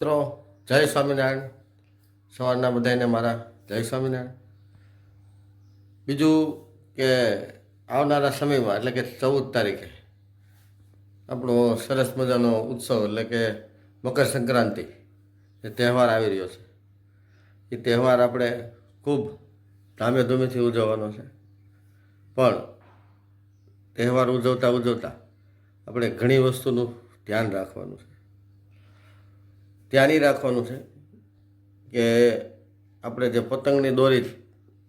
મિત્રો જય સ્વામિનારાયણ. સવારના બધાને મારા જય સ્વામિનારાયણ. બીજું કે આવનારા સમયમાં એટલે કે 14 તારીખે આપણો સરસ મજાનો ઉત્સવ એટલે કે મકર સંક્રાંતિ એ તહેવાર આવી રહ્યો છે. એ તહેવાર આપણે ખૂબ ધામે ધૂમેથી ઉજવવાનો છે. પણ તહેવાર ઉજવતા ઉજવતા આપણે ઘણી વસ્તુનું ધ્યાન રાખવાનું છે. ધ્યાન એ રાખવાનું છે કે આપણે જે પતંગની દોરી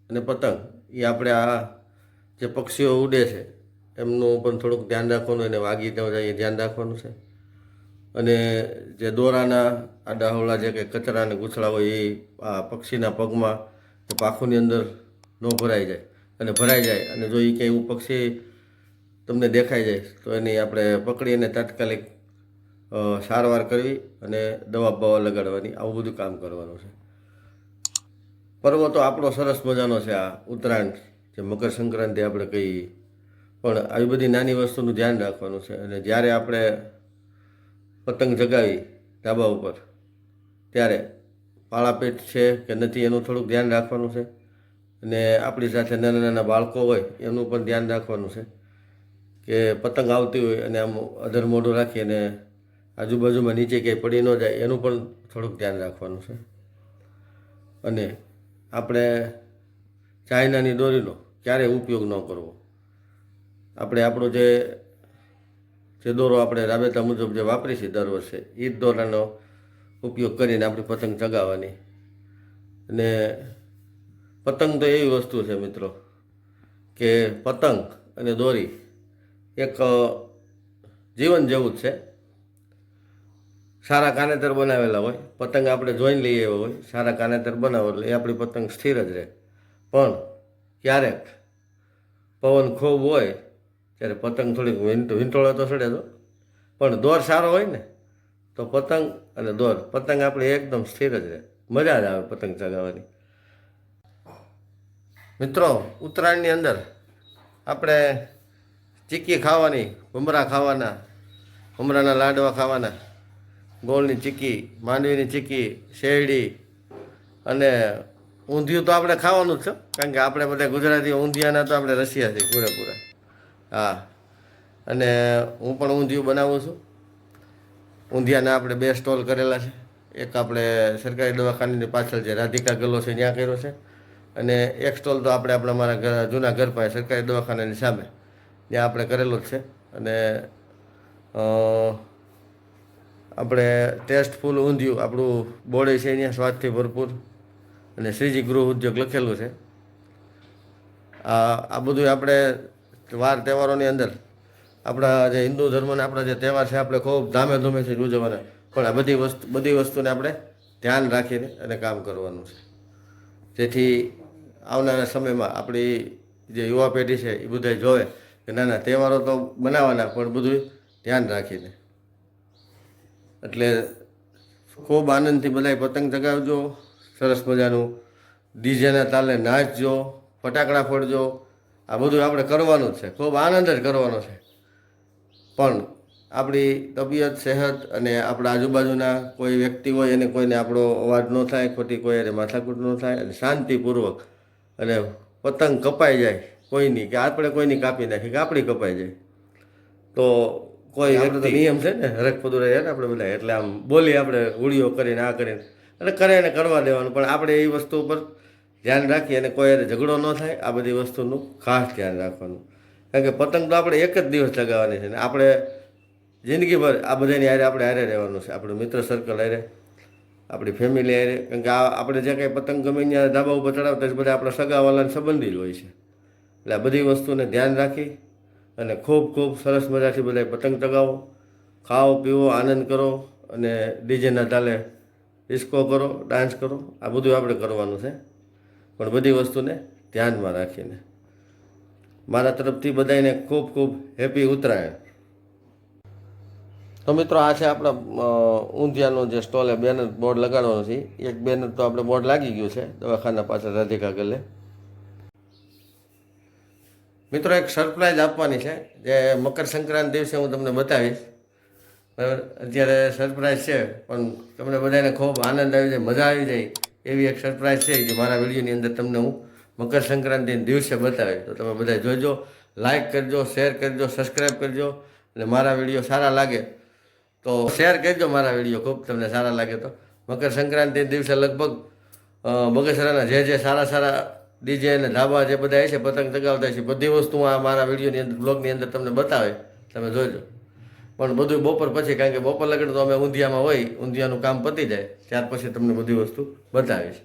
અને પતંગ એ આપણે આ જે પક્ષીઓ ઉડે છે એમનું પણ થોડુંક ધ્યાન રાખવાનું, એને વાગી ન જાય એ ધ્યાન રાખવાનું છે. અને જે દોરાના આડા અવળા જે કંઈ કચરા અને ગૂંચળા હોય એ આ પક્ષીના પગમાં કે પાંખોની અંદર ન ભરાઈ જાય, અને ભરાઈ જાય અને જો એ કંઈ એવું પક્ષી તમને દેખાઈ જાય તો એની આપણે પકડી અને તાત્કાલિક સારવાર કરવી અને દવા બવા લગાડવાની, આવું બધું કામ કરવાનું છે. પર્વ તો આપણો સરસ મજાનો છે આ ઉત્તરાયણ, જે મકર સંક્રાંતિ આપણે કહીએ, પણ આવી બધી નાની વસ્તુનું ધ્યાન રાખવાનું છે. અને જ્યારે આપણે પતંગ ચગાવી ધાબા ઉપર ત્યારે પાળાપેટ છે કે નથી એનું થોડુંક ધ્યાન રાખવાનું છે. અને આપણી સાથે નાના નાના બાળકો હોય એનું પણ ધ્યાન રાખવાનું છે કે પતંગ આવતી હોય અને આમ અધર મોઢું રાખી અને આજુબાજુમાં નીચે ક્યાંય પડી ન જાય એનું પણ થોડુંક ધ્યાન રાખવાનું છે. અને આપણે ચાઇનાની દોરીનો ક્યારેય ઉપયોગ ન કરવો. આપણે આપણો જે દોરો આપણે રાબેતા મુજબ જે વાપરી છે દર વર્ષે એ જ દોરાનો ઉપયોગ કરીને આપણી પતંગ ચગાવવાની. અને પતંગ તો એવી વસ્તુ છે મિત્રો કે પતંગ અને દોરી એક જીવન જેવું જ છે. સારા કાનેતર બનાવેલા હોય, પતંગ આપણે જોઈને લઈએ એવા હોય, સારા કાનેતર બનાવો એટલે એ આપણી પતંગ સ્થિર જ રહે. પણ ક્યારેક પવન ખૂબ હોય ત્યારે પતંગ થોડીક વીંટોળે તો ચડે તો, પણ દોર સારો હોય ને તો પતંગ અને દોર પતંગ આપણે એકદમ સ્થિર જ રહે, મજા જ આવે પતંગ ચગાવવાની. મિત્રો ઉત્તરાયણની અંદર આપણે ચીક્કી ખાવાની, મમરા ખાવાના, મમરાના લાડવા ખાવાના, ગોળની ચીક્કી, માંડવીની ચીક્કી, શેરડી અને ઊંધિયું તો આપણે ખાવાનું જ છે, કારણ કે આપણે બધા ગુજરાતી ઊંધિયાના તો આપણે રસિયા છીએ પૂરેપૂરા. હા, અને હું પણ ઊંધિયું બનાવું છું. ઊંધિયાના આપણે 2 સ્ટોલ કરેલા છે. એક આપણે સરકારી દવાખાનાની પાછળ જે રાધિકા ગલ્લો છે ત્યાં કર્યો છે, અને એક સ્ટોલ તો આપણે આપણા મારા જૂના ઘર પાસે સરકારી દવાખાનાની સામે ત્યાં આપણે કરેલો જ છે. અને આપણે ટેસ્ટફુલ ઊંધિયું આપણું બોર્ડ છે અહીંયા સ્વાદથી ભરપૂર, અને શ્રીજી ગૃહ ઉદ્યોગ લખેલું છે. આ બધું આપણે વાર તહેવારોની અંદર આપણા જે હિન્દુ ધર્મના આપણા જે તહેવાર છે આપણે ખૂબ ધામે ધૂમેથી ઉજવવાના, પણ આ બધી વસ્તુને આપણે ધ્યાન રાખીને અને કામ કરવાનું છે. જેથી આવનારા સમયમાં આપણી જે યુવા પેઢી છે એ બધા જોવે કે નાના તહેવારો તો બનાવવાના પણ બધું ધ્યાન રાખીને. એટલે ખૂબ આનંદથી બધાય પતંગ ચગાવજો, સરસ મજાનું ડીજેના તાલે નાચજો, ફટાકડા ફોડજો. આ બધું આપણે કરવાનું જ છે, ખૂબ આનંદ જ કરવાનો છે. પણ આપણી તબિયત, સેહત અને આપણા આજુબાજુના કોઈ વ્યક્તિ હોય એને કોઈને આપણો અવાજ ન થાય, ખોટી કોઈ એને માથાકૂટ ન થાય, અને શાંતિપૂર્વક અને પતંગ કપાઈ જાય કોઈની, કે આપણે કોઈની કાપી નાખી કે આપણી કપાઈ જાય તો કોઈ વ્યક્તિ નિયમ છે ને હરખ પદું રહે ને આપણે બધા, એટલે આમ બોલી આપણે ઉડીઓ કરીને આ કરીને એટલે કરે એને કરવા દેવાનું. પણ આપણે એ વસ્તુ ઉપર ધ્યાન રાખીએ અને કોઈ ઝઘડો ન થાય, આ બધી વસ્તુનું ખાસ ધ્યાન રાખવાનું. કારણ કે પતંગ તો આપણે એક જ દિવસ ચગાવવાની છે ને આપણે જિંદગીભર આ બધાની હારે આપણે હારે રહેવાનું છે, આપણું મિત્ર સર્કલ હારે, આપણી ફેમિલી હારે. કારણ કે આપણે જે કાંઈ પતંગ ગમે ત્યાં ધાબા ઉપર ચડાવતા જ બધા આપણા સગાવાલાના સંબંધી જ હોય છે. એટલે આ બધી વસ્તુને ધ્યાન રાખી અને ખૂબ ખૂબ સરસ મજાથી બધા પતંગ ચગાવો, ખાઓ પીવો, આનંદ કરો, અને ડીજેના તાલે ડિસ્કો કરો, ડાન્સ કરો. આ બધું આપણે કરવાનું છે, પણ બધી વસ્તુને ધ્યાનમાં રાખીને. મારા તરફથી બધાને ખૂબ ખૂબ હેપી ઉત્તરાયણ. તો મિત્રો આ છે આપણા ઊંધિયાનો જે સ્ટોલે બેનર બોર્ડ લગાડવાનો છે. એક બેનર તો આપણે બોર્ડ લાગી ગયું છે દવાખાના પાછળ રાધિકા ગલ્લે. મિત્રો એક સરપ્રાઈઝ આપવાની છે જે મકર સંક્રાંતિ દિવસે હું તમને બતાવીશ. બરાબર. અત્યારે સરપ્રાઈઝ છે પણ તમને બધાને ખૂબ આનંદ આવી જાય, મજા આવી જાય એવી એક સરપ્રાઈઝ છે કે મારા વિડીયોની અંદર તમને હું મકર સંક્રાંતિના દિવસે બતાવીશ. તો તમે બધા જોજો, લાઈક કરજો, શેર કરજો, સબસ્ક્રાઈબ કરજો. અને મારા વિડીયો સારા લાગે તો શેર કરજો. મારા વિડીયો ખૂબ તમને સારા લાગે તો મકર સંક્રાંતિ દિવસે લગભગ બગસરાના જે સારા સારા ડીજે અને ધાબા જે બધા છે પતંગ ચગાવતા છે, બધી વસ્તુ આ મારા વિડીયોની અંદર બ્લોગની અંદર તમને બતાવે, તમે જોજો. પણ બધું બપોર પછી, કારણ કે બપોર લગન તો અમે ઊંધિયામાં હોય, ઊંધિયાનું કામ પતી જાય ત્યાર પછી તમને બધી વસ્તુ બતાવીશ.